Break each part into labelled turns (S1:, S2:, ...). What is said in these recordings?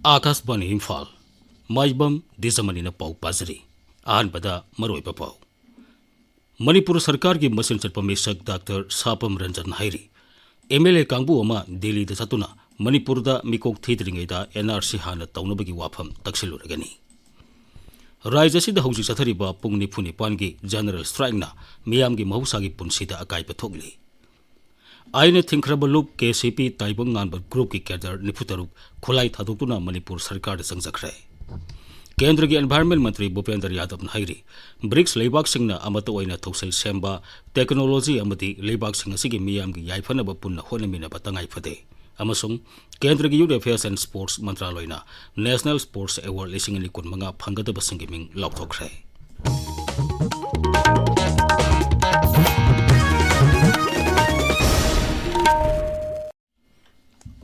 S1: Akasbani Imphal Maibam Dwijamani Pau Pazari Ahanbada Maroiba Pau Manipur Sarkar ki Masin Pamisak Dr. Sapam Ranjan Hairi MLA Kangbu Ama Delhi da Satuna Manipur da Mikok Thidring da NRC Hana Taunabagi Wapam Taksiluragani Raijasi da Hausi Sathariba Pungni Puni Pangi General Strike na Miyamgi Mahusagi Punsida Akai Patogli Aine Thinkrabalup KCP Taibang Nganba Group ki Kedar Niputaruk Khulai Thadukuna Manipur Sarkar da Sangjakre Kendra ki Environment Mantri Bhupendra Yadav Hairi BRICS Leibak Singna Amato Oina Thosel Semba Technology Amati Leibak Sing Asigi Miyamgi Yaifanaba Punna Honamina Batangai Fade Amasung Kendra ki Youth Affairs and Sports Mantraloina National Sports Award Lising ni kun mga Phangada Basangiming Lauthokre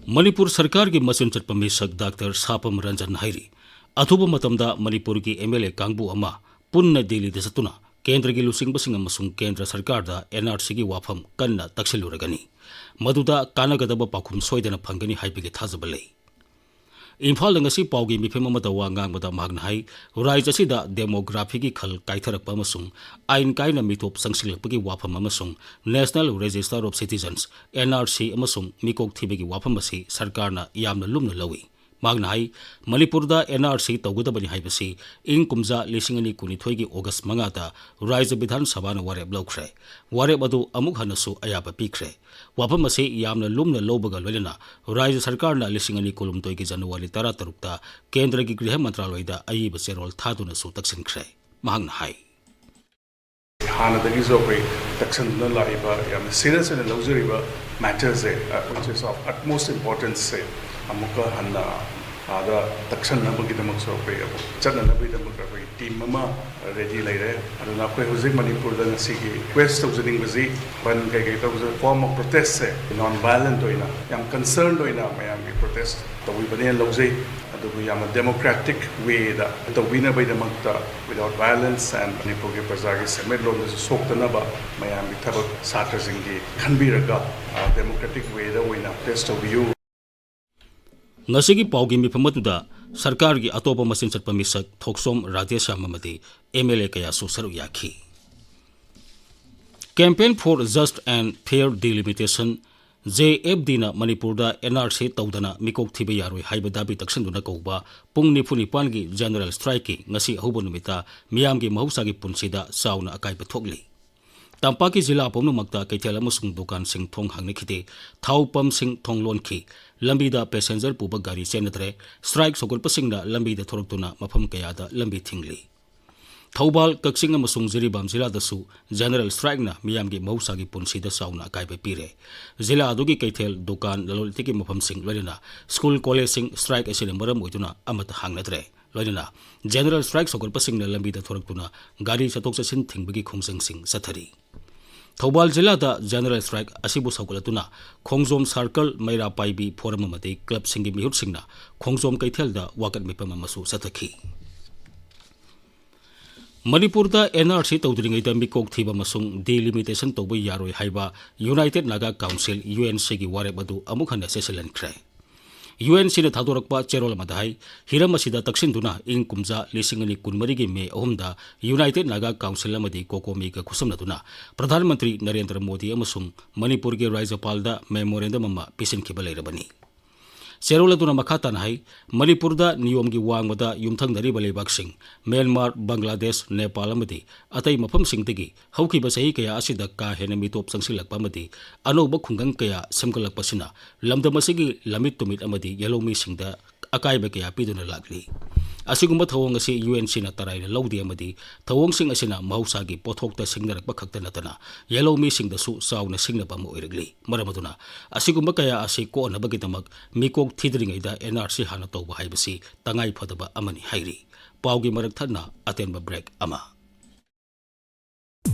S1: Manipur Sarkar ki Masin Pamisak Dr. Sapam Ranjan Hairi Athuba Matamda Manipur ki MLA Kangbu Ama Punna Delhi da Satuna Kendra ki Lusing Basing Amasung Kendra Sarkar da NRC ki Wafam Kanna Taksiluragani Maduda Kanagadaba Pakum Soidana Pangani Haipigi Thazabalei Imphal ngasi paugi mifem amata wa ngangbada magna hai raijasida demography ki khal kaitharakpa amasung ain kaina mitop sangsilakpagi wafam amasung National Register of Citizens NRC amasung mikok thibagi wafam asi sarkarna yamna lumna lawi magna hai Manipurda NRC tawgudabani haibasi ing kumja lisingani kunithoigi August mangata Raija Bidhan Sabhana wareb lawkhre wareb adu amuk hanasu ayaba pikre wafam asi yamna lumna lawbaga loina Raija Sarkarna lisingani kolumtoigi January 13 Kendra ki Griha Mantraloida ayiba serol thaduna su taksinkhre mahangna hai
S2: Hanadagi zo koi taksan la iba yam serious and luxury matters which is of utmost importance amuka hanna ada taksan nabagi damak so koi chana nabi damak koi team mama ready laire aduna koi hojik Manipur da ngasi ki quest of jing bazi ban kai to form of protest non violent oina yam concerned oina mayam ki protest to we bane lojai adu yam democratic way da to winner by damak without violence and Manipur ki praja ki semed lo soktana ba mayam ki thabak satra sing ki khanbiraga democratic way da oina test of you
S1: Ngasigi paugi mifamatuda Sarkar ki atopa masin pamisak Thoksom Radesha Mamati MLA kaya susaru yaki Campaign for Just and Fair Delimitation JFD na Manipurda NRC taudana mikok thiba yaroi haiba dabi taksinduna kauba pungni phuni pangi General Strike ki ngasi ahubo numita miyamgi mahusagi punsida sauna akai pathokli Tampaki Zilla Pomnumakta Kaitela Musung Dukan Sing Thong Hangnikite, Thau Pam Sing Thong Lonki, Lambida Passenger Puba Gari Senatre, Strike Sokol Pasingda, Lambida Tortuna, Mapam Kayada, Lambi Tingli. Taubal Kaksing Musung Ziribam Zilla the Su, General Strike na Miyamgi Mausagi Punsida Sauna Kaipe Pire. Zilla Adugi Kaitel, Dukan, Laloltiki Mapam Sing Ladina, School College Sing Strike Asilambaram Uduna, Amata Hangnatre. Ladina, General Strike Sokol Pasing na Lambida Tortuna, Gari Satoksa Sin Tingbagi Kongsang Sing Sathari. Thobal Jilla da General Strike Asibu Saukulatuna, Khongzom Circle Maira Paibi Foramamati Club Singi Mihut Singna, Khongzom Kaitel da Wakat Mipamasu Sataki. Manipurda NRC Tawdring da Mikok Thiba Masung delimitation Tobu Yaroi Haiba United Naga Council UNC ki Warebadu Amukhana Sesilan Kre. UNC na Thadorakpa Cherol Madai, Hiramasida Taksinduna, In Kumza, Lisingani Kunmarigi Me Omda, United Naga Council Amadi Koko Mika Kusamnatuna, Pradhan Mantri Narendra Modi Amasung, Manipurgi Raija Palda, Memorandum Mama, Pisin Kibalerabani. Serolatuna Makatan Hai, Manipurda, Niyomgi Wangmada, Yumthang Naribale Baksing, Myanmar, Bangladesh, Nepal Amadi, Atay Mapam Sing Tigi, Hauki Basai Kaya Asida Ka Henamitop Sangsilak Pamadi, Ano Bakungang Kaya, Samkalak Pasina, Lamda Masigi, Lamit Tumit Amadi, Yellow Missing da Akai Bakaya Piduna Lagli. Asigumba Tawang asi UNC na taray na Laudi Amadi, Tawang Sing Asina, Mausagi, Potok ta Sing Narak Bakakta Natana, Yellow Missing the Su Saw na Sing na Pamu Irigli, Maramatuna. Asigumba Kaya asi ko na Bagitamag, Mikok Tidring ida NRC Hanato Bahibasi, Tangay Padaba Amani Hairi, Paugi Maragtana, Atenba Break Ama.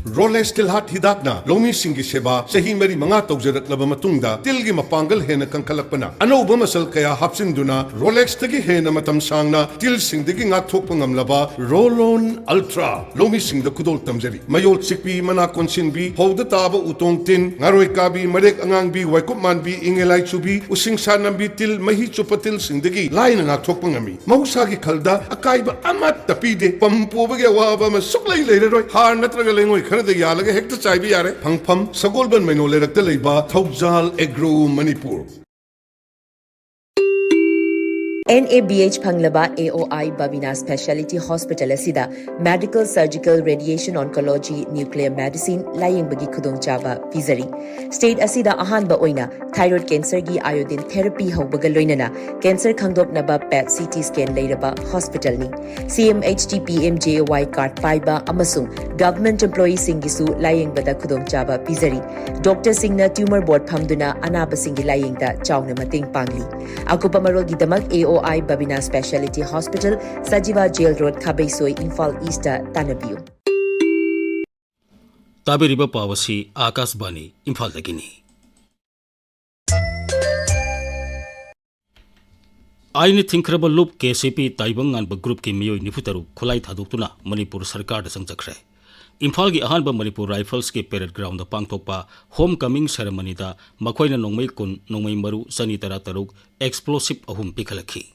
S3: Rolex Tilhat Hidakna, Lomi Singi Seba, Sahi Mary Mangato Laba Matunda, Tilgi Mapangal Hena Kankalapana, Ano Bumasal Kaya Hapsinduna, Rolex Tagi Hena Matam Sangna, Til Sing Digging at Topangam Laba, Rolon Ultra, Lomi Sing the Kudol Tamzeri, Mayol Sikbi, Manakon Sinbi, Hold the Taba Utong Tin, Naroikabi, Marek Angangbi, Waikupman Bi, Ingelai Chubi, Using Sanambi Til, Mahichupatil Sindigi, Line and Atopangami, Mausagi Kalda, Akaiba Amat Tapide, Pampuga Waba, Suklay later, Har Natragaling. The Yalaga Hector Chaibiare, Pang Pam, Sagolban Menolera Teleba, Taujal, Egro, Manipur.
S4: NABH Panglaba AOI Babina Specialty Hospital Asida Medical Surgical Radiation Oncology Nuclear Medicine Lying Bagi Kudong Chaba Pizari State Asida Ahanba Oina Thyroid Cancer Gi Iodine Therapy Haubaga Loinana Cancer Khangdop Naba PET CT Scan Lairaba Hospital Ni CMHT PMJOY Card Paiba Amasung Government Employee Singisu Lying Bada Kudong Chaba Pizari Dr. Singna Tumor Board Pamduna Anaba Singi Lying Da Chowna Mating Pangli Akupa Marol Gidamak AOI Babina Specialty Hospital, Sajiva Jail Road, Kabaysoi, Imphal East, Tanabiu.
S1: Tabiriba Pawasi, Akas Bani, Imphal Dagini. Aini Thinkable Loop KCP Taibang and Group Kimio Nifutaru, Kulai Tadutuna, Manipur Sarkar Sangjakre. Imphal gi ahanba Manipur Rifles ke parade ground da pangthokpa homecoming ceremony da makoina nongmai kun nongmai maru sani tara taruk explosive ahum pikhalakhi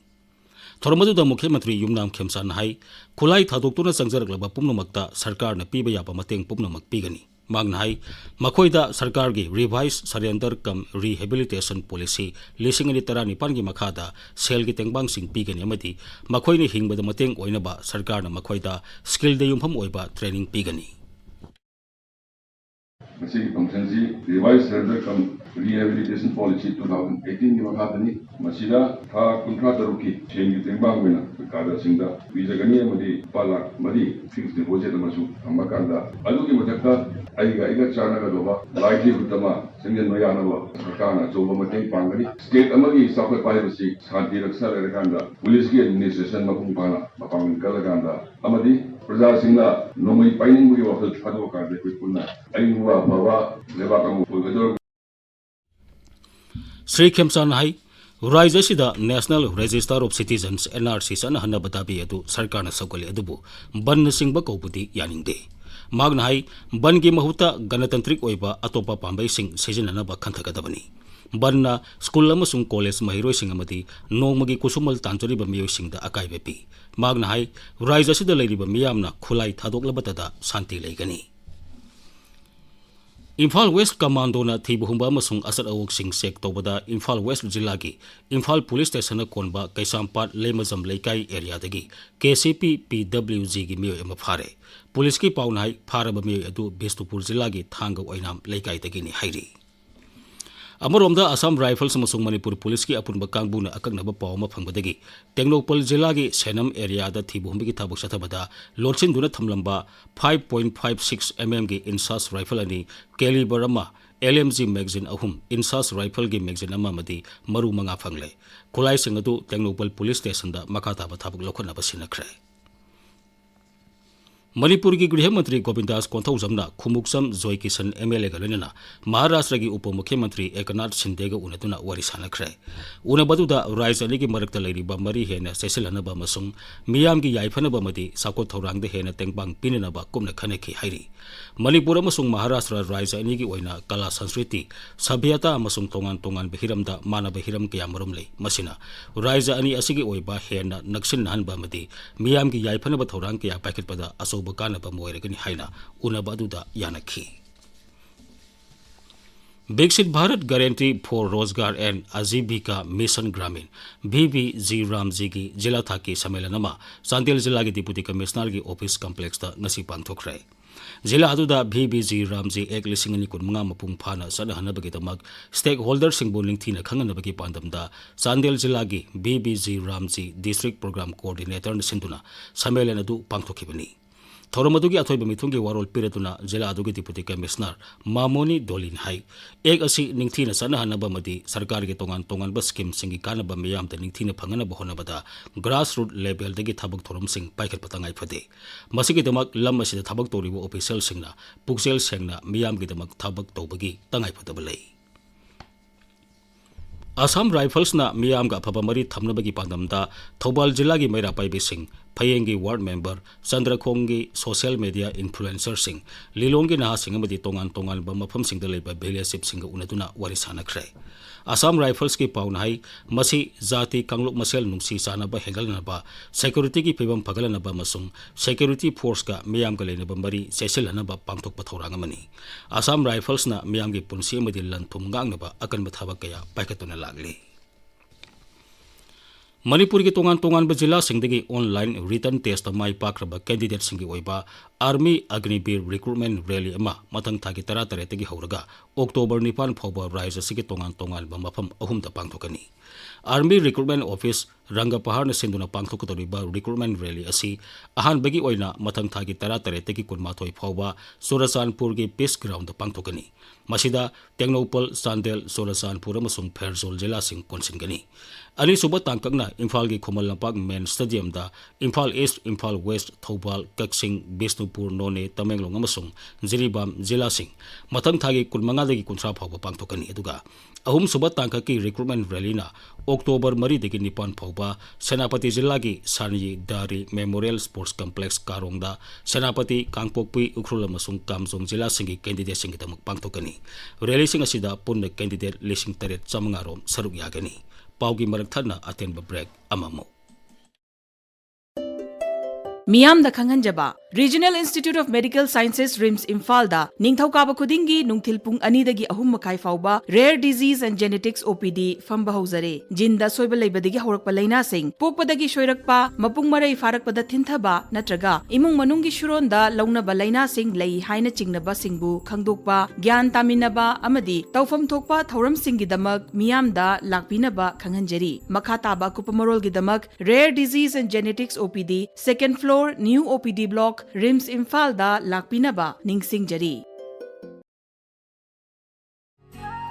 S1: thormadu da mukhyamantri yumnam khemsan hai khulai thadoktuna sangjarak pumnamakta sarkar na piba yapa mateng pumnamak pigani magna hai makoida sarkar gi revise surrender cum rehabilitation policy lising ani tara nipan gi makhada sel gi tengbang sing pigani amati makoini hingbada mateng oinaba sarkar na makoida skill de yumpham oiba training pigani
S5: Masih function revise surrender cum rehabilitation policy 2018 ni makadani masida tha kuntra taruki chengi tengbang wena kada singda bijagani amadi pala madi fixed deposit amasu amakanda alugi matakta aiga chana ga doba livelihood tama singin noyana ba sarkana joba mateng pangani state amagi sakwe pahibasi shanti raksa rekanda police ki administration mapung pana mapang kalaganda amadi Praja Singla nomai paining bui wakil chado ka de kunna ainwa bawa leba kamu pulgador
S1: Sri Khemsan hai Rise sida National Register of Citizens NRC sana hanna batabi adu sarkar na sokali adubu ban singba kopudi yaningde magna hai ban gi mahuta ganatantric oiba atopa pambai sing sejinana ba khanthakadabani banna school amasung college mahiroi sing amadi nongmagi kusumal tanjori ba miyoi sing da akai bepi magna hai Rise sida leiriba miyamna khulai thadoklabata santi leigani Imphal West Commando na thibuhumba amasung asat awok sing sek tobada Imphal West Jilagi Imphal Police Station na konba Kaisampat Lemazam Leikai area dagi KCP PWG gi miyo emafare Police ki paunai pharaba miyo adu Bestupur Jilagi thanga oinam Leikai dagi ni hairi Amoromda Assam Rifles amasung Manipur Police ki apunba kangbu na akagnaba pawma phangbadagi Tengnopal Jilagi Senam area da thibuhumbi ki thabuk sathabada lorchin duna thamlamba 5.56 mm gi insas rifle ani caliber ama LMG magazine ahum insas rifle gi magazine ama madi maru manga phangle kulai sing adu Tengnopal Police Station da makata ba thabuk lokhona ba sinakre Manipur ki Griha Mantri Gopindas Konthawjamna Khumuksam Joy Kisan MLA ga loinana Maharashtra gi Upamukhyamantri Eknath Shinde ga unatuna wari sanakre unabaduda Rise ani gi marakta leiriba mari hena sesilana ba masung miyam gi yaifana ba madi sakot thorang de hena tengbang pinina ba kumna khaneki hairi Manipur amasung Maharashtra Rise ani gi oina kala sanskriti sabhyata amasung tongan behiramda mana behiram kya marum le masina Rise ani asigi oiba hena naksin nan ba madi miyam gi yaifana ba thorang kya packet pada aso Bakana Pamoiragani Haina, Unabaduda Yanaki. Bixit Bharat Guarantee for Rozgar and Azibika Mission Gramin, BBG Ramzigi, Jilathaki Samelanama, Santil Zilagi Deputy Commissioner Office Complex da Nasipan Tokre. Zila Aduda BBG Ramzi Ek Lisingani Kunmanga Mapung Pana Sadahana Bagitamag, Stakeholder Singboling Tina Kanganabaki Pandamda, Sandil Zilagi, BBG Ramzi District Program Coordinator Sinduna, Samelanadu Pangtokibani. थौरम अदुगी अथोइब मिथुंगी वारोल पिरेतुना जिला अदुगी deputy commissioner Mamoni दोलिन high एक असि निंगथीना सनहनबा मदी सरकार के तोंगान तोंगानबा scheme सिंगी कानबा मियामदा निंगथीना फंगनबा होनबदा grass root level दगी थबक theorem सिंग पाइखत पतंगाई फदे मसिगी दमक lump असिदा थबक तोरिबो official सिंगना पुक्सेल सेंगना मियामगी दमक थबक तौबगी तंगाई फदबा लई Assam rifles ना मियाम का अफब मरी थमनबगी पांदमदा थौबाल जिला की मैरा पाइबी सिंह फयेंगी वार्ड मेंबर चंद्रखोंगी सोशल मीडिया इन्फ्लुएंसर सिंह लिलोंगी नहा सिंह मदी तोंगान तोंगान मफम सिंह लेबा विलेजशिप सिंह उनदुना वारी सानख्रे असम राइफल्स की पाउनहाई मसी जाति कांगलुक मसेल नुंसी सानबा हेगलनबा सिक्योरिटी की फिबम फगलनबा मसुंग सिक्योरिटी फोर्स का मियाम का लेनबा मरी सेसिलनबा पांगथोक पथौरांगमनी असम राइफल्स ना मियाम की पुंसी मदी लंथुम गांगनबा अकनबा थबक कया पाइकतुना लागली मणिपुर की तोंगान तोंगान जिला सिंह ऑनलाइन रिटर्न टेस्ट माई पाक्रब कैंडिडेट सिंह आर्मी अग्निवीर रिक्रूटमेंट रैली मथंग थागी 13 हौरगा अक्टोबर 9 फाउबा राज्य से तोंगान तोंगान मफम अहुमदा पांथोकनी आर्मी रिक्रूटमेंट ऑफिस रंगपहार सिंधुना पांथोकदोरिबा रिक्रूटमेंट रैली असी अहानबगी ओइना मथंग थागी 13 कुनमाथोई फाउबा सोरचानपुर की पीस ग्राउंड पांथोकनी मसिदा टेक्नोपल चांदेल सोरचानपुर अमसुंग फेरजोल जिला सिंह कोनसिनगनी अनीसुब तांककना इम्फाल की खुमल लंपाक मेन स्टेडियम दा इम्फाल ईस्ट इम्फाल वेस्ट थौबाल कक्सिंग बिष्णुपुर नोने तमेंगलोंग अमसुंग जिरीबाम जिला सिंह मथंग थागी 15 कुंथ्रा फाउबा पांथोकनी अदुगा अहुम सुब तांकक की रिक्रूटमेंट रैलीना अक्टोबर 9 फाउबा सेनापति जिला की सानी दारी मेमोरियल स्पोर्ट्स कॉम्प्लेक्स कारोंगदा सेनापति कांगपोकपी उख्रुल अमसुंग कामजोंग जिला सिंह कैंडिडेट सिंह दमक पांथोकनी रैली सिंह असिदा पुन्न कैंडिडेट 8,900 रोम सरुक यागनी पाउगी मरक थरना अतेंब ब्रेक अममो
S6: मियाम द खंगनजबा regional institute of medical sciences RIMS Imphal दा निंगथौकाबा खुदिंगी नुंगथिल पुंग 2 अहुम मखाई फाउबा rare disease and genetics OPD फंबा हौजरे जिंदा सोइब लेबदगी हौरकपा लैना सिंग पोकपदगी सोइरकपा मपुंग मरई फारकपदा थिंथबा नत्रगा इमुंग मनुंगी शुरोंदा लौनबा लैना सिंग लई हाइना चिंगनबा सिंगबु खंगदोकपा ज्ञान तामिनबा अमदी तौफम थोकपा थौरम सिंगी दमक मियाम दा लाकपिनबा खंगनजरी मखा ताबा कुपमरोल गी दमक rare disease and genetics OPD second floor new OPD block RIMS Imphal दा लाकपिनबा निंगसिंगजरी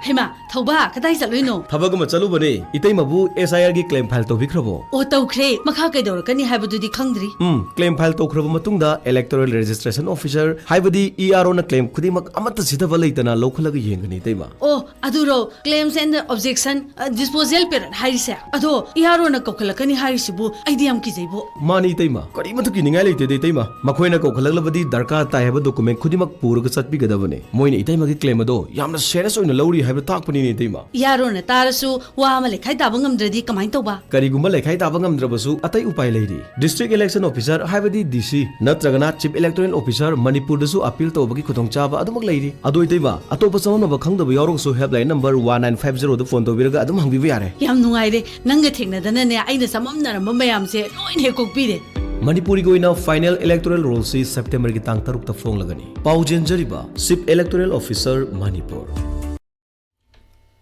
S7: हेमा थौबा कदाई चलोइनो
S8: थबगम चलुबने इतैमबु एसआईआर की क्लेम फाइल तौबिख्रबो
S7: ओ तौख्रे मखा कैदौरकनी हाइबदुदी खंगद्री
S8: क्लेम फाइल तौख्रब मतुंगदा इलेक्टोरल रजिस्ट्रेशन ऑफिसर हाइबदी ईआरओ न क्लेम खुदिमक अमत सिधब लैतना लौखलग येंगनी तैमा
S7: ओ अदुरो क्लेम्स एंड ऑब्जेक्शन डिस्पोजल पेरन हाइरिसे अदो ईआरओ न कोखलकनी हाइरिसिबु आइडियम की जैबो
S8: मानी तैमा करी मतु की निंगाय लैते दे तैमा मखोइना कोखलगलबदी दरकार ताय हब डॉक्यूमेंट खुदिमक पुरग चटपिगदबने मोइने इतैमगी क्लेम अदो यामना सीरियस ओइना लौरी हाइब ताकपनी ने तैमा
S7: यारो न तारसु वा अमा लेखाइ ताबा ngamdradi कमाइन तौबा
S8: करीगुम्बा लेखाइ ताबा ngamdraबसु अतै उपाय लैरि डिस्ट्रिक्ट इलेक्शन ऑफिसर हाइबदी डीसी नत्रगना चीफ इलेक्टोरल ऑफिसर मणिपुर दसु अपील तौबगी खुदोंचाबा अदुमक लैरि अदोइ तैबा अतोप समनबा खंगदबा यारोगसु हेल्पलाइन नंबर 1950 द फोन तौबिरगा अदुम हंबिबा यारे
S7: याम नुंगाइरे नंगा थेंगनदनने आइना सममनरम मयामसे लोइन हेकोकपीरे
S8: मणिपुरी गोइना फाइनल इलेक्टोरल रोल सी सितंबर की तांग 3 ता फोंग लगनी पाउजेंजरिबा chief electoral officer Manipur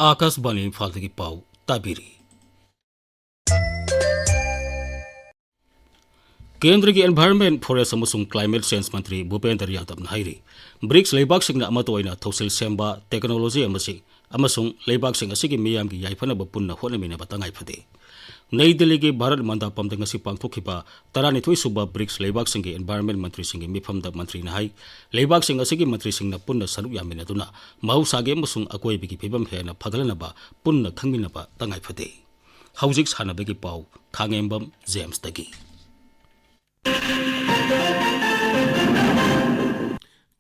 S1: Akashvani Imphal की पाउ ताबिरी केंद्र की एनवायरनमेंट फॉरेस्ट अमसुंग क्लाइमेट चेंज मंत्री भूपेंद्र यादव हाइरी ब्रिक्स लेबाकसिंगना अमतोइना थौसिल सेंबा टेक्नोलॉजी अमसुंग लेबाकसिंग असिगी मियाम की याइफनब पुन्ना होनमिनबा तंगाई फदे नई दिल्ली की भारत मंदापम दंगसी पांगथोखिबा 92 सुबा ब्रिक्स लेबाकसिंग की एनवायरनमेंट मंत्री सिंग मिफमदा मंत्री नाई लेबाकसिंग असिगी मंत्री सिंग पुन्ना सरुक यामिनदुना महौसागे अमसुंग अकोइबिगी फिबम हेना फगलनबा पुन्ना खंगमिनबा तंगाई फदे हौजिक सानबगी पाउ खांगेंबम जेम्स तगी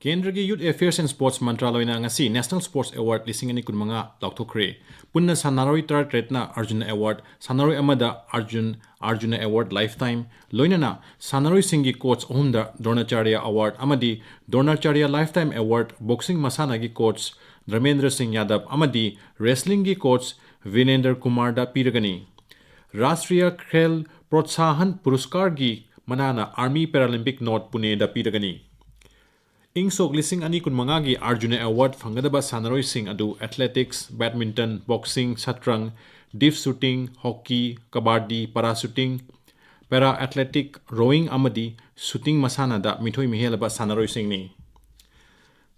S9: केंद्र की यूथ अफेयर्स एंड स्पोर्ट्स मंत्रालय नेशनल स्पोर्ट्स अवार्ड 2015 लाउथोखरे पुन्ना सानारोई ट्रेटना अर्जुन अवार्ड सानारोई अमदा अर्जुन अवार्ड लाइफ टाइम लोइनना सानारोई सिंगी कोच अहुमदा द्रोणाचार्य अवार्ड अमदी Dronacharya lifetime award boxing मसाना की कोच धर्मेंद्र सिंह यादव अमदी रेसलिंग की कोच विनेंद्र कुमार दा पीरगनी राष्ट्रीय खेल प्रोत्साहन पुरस्कार की मनाना आर्मी पैरालंपिक नॉर्थ पुणे दा पीरगनी इंसोक 2015 की अर्जुन अवार्ड फंगदबा सानारोई सिंह अदु एथलेटिक्स बैडमिंटन बॉक्सिंग शतरंग deaf shooting hockey kabaddi para shooting para athletic, rowing amadi shooting masanada mithoi mihelaba sanaroi singni.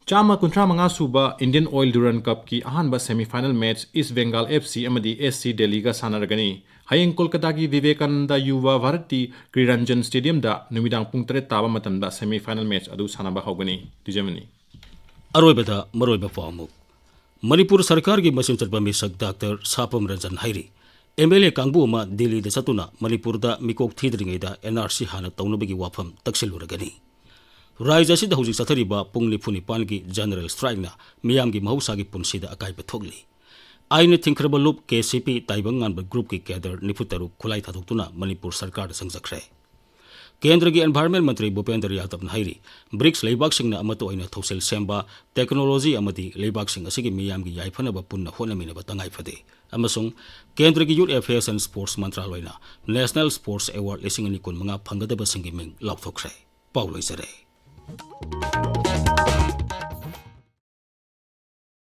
S9: Chama kuntra manga suba Indian Oil Duran Cup ki ahanba semi-final match East Bengal FC amadi SC Delhi ga sanaragani. Hayeng Kolkata ki Vivekananda Yuva Bharati Kriranjan Stadium da numidang pung 3 taba matamda semi-final match adu sanaba hogani. Dwijamani.
S1: अरोबदा मरोब पामुक मणिपुर सरकार की मसीन चलपा मिसक doctor Sapam Ranjan हाइरी MLA कांगबू अमा दिल्ली दा चतुना मणिपुर दा मिकोक थीदरिंगैदा NRC हाना तौनबगी वाफम तक्सिलुरगनी राज्य असिदा हौजिक चथरिबा पुंग निफुनि पानगी जनरल स्ट्राइकना मियामगी महौसागी पुनसिदा अकाइबा थोगली आइने थिंखरबा लुप KCP ताइबंगानबा ग्रुप की कैडर निफुतरु खुलाई थादोक्तुना मणिपुर सरकार संजखरे केंद्र की एनवायरमेंट मंत्री भूपेंद्र यादव हाइरी ब्रिक्स लेबाकसिंगना अमतो ओइना थौसेल सेंबा टेक्नोलॉजी अमदी लेबाकसिंग असिगी मियामगी याइफनबा पुन्ना होनमिनबा तंगाई फदे अमसुंग केंद्र की यूथ अफेयर्स एंड स्पोर्ट्स मंत्रालयना नेशनल स्पोर्ट्स अवार्ड 2015 फंगदबसिंगी मिंग लाउथोखरे पाउलोइजरे